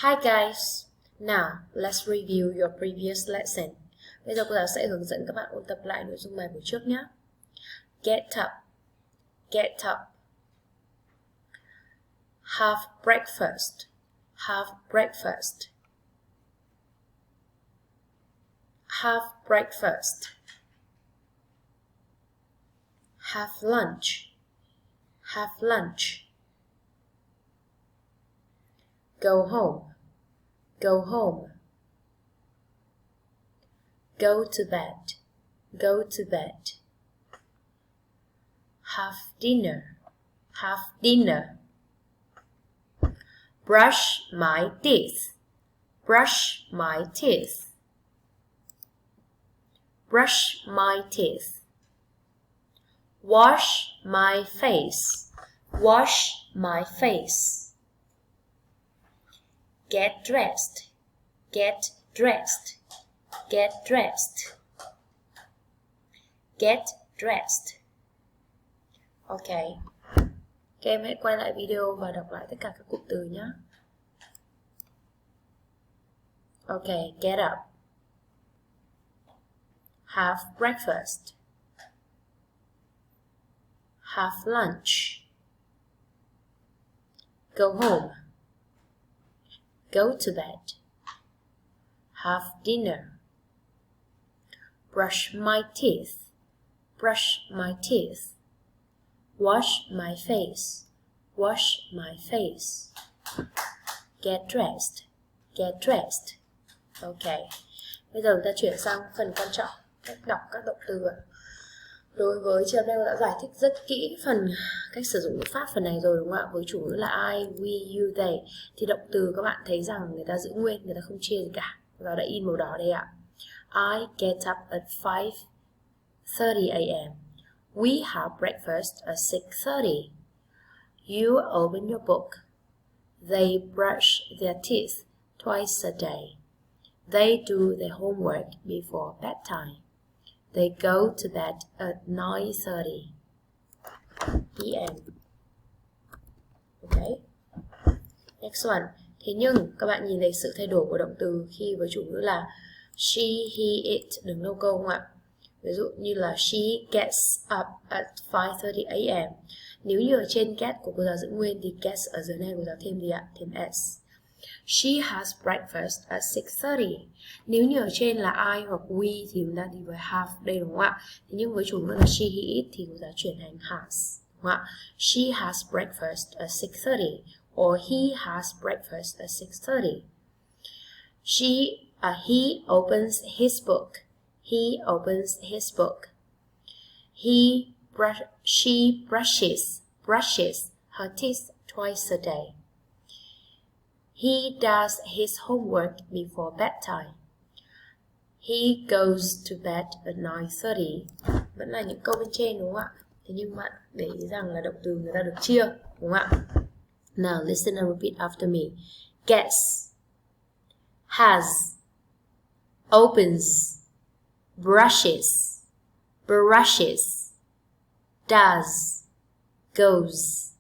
Hi guys, now let's review your previous lesson. Bây giờ cô giáo sẽ hướng dẫn các bạn ôn tập lại nội dung bài buổi trước nhé. Get up, get up. Have breakfast, have breakfast. Have breakfast. Have lunch, have lunch. Go home, go home. Go to bed, go to bed. Have dinner, have dinner. Brush my teeth, brush my teeth. Brush my teeth. Wash my face, wash my face. Get dressed, get dressed, get dressed. Get dressed. Ok. Các em hãy quay lại video và đọc lại tất cả các cụm từ nhé. Ok, get up. Have breakfast. Have lunch. Go home. Go to bed. Have dinner. Brush my teeth. Brush my teeth. Wash my face. Wash my face. Get dressed. Get dressed. Ok. Bây giờ ta chuyển sang phần quan trọng, cách đọc các động từ. Đối với trường này đã giải thích rất kỹ phần cách sử dụng ngữ pháp phần này rồi đúng không ạ? Với chủ ngữ là I, we, you, they thì động từ các bạn thấy rằng người ta giữ nguyên, người ta không chia gì cả. Và đã in màu đỏ đây ạ. I get up at 5:30 a.m. We have breakfast at 6:30. You open your book. They brush their teeth twice a day. They do their homework before bedtime. They go to bed at 9:30 p.m. Okay. Next one. Thế nhưng các bạn nhìn thấy sự thay đổi của động từ khi với chủ ngữ là she, he, it, đừng lâu câu không ạ? Ví dụ như là she gets up at 5:30 a.m. Nếu như ở trên get của cô giáo giữ nguyên thì gets ở dưới này cô giáo thêm gì ạ? Thêm s. She has breakfast at 6:30. Nếu như ở trên là I hoặc we thì chúng ta đi với have đây đúng không ạ? Thế nhưng với chủ ngữ là she, he, it thì cô giáo chuyển thành has đúng không ạ? She has breakfast at 6:30 or he has breakfast at 6:30. He opens his book. He opens his book. She brushes her teeth twice a day. He does his homework before bedtime. He goes to bed at 9:30. Vẫn là những câu bên trên đúng không ạ? Thế nhưng bạn để ý rằng là động từ người ta được chia đúng không ạ? Now listen and repeat after me. Gets, has, opens, brushes, does, goes.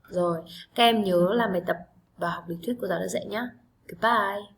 Rồi, các em nhớ làm bài tập và học lý thuyết của giáo đã dạy nhé. Goodbye.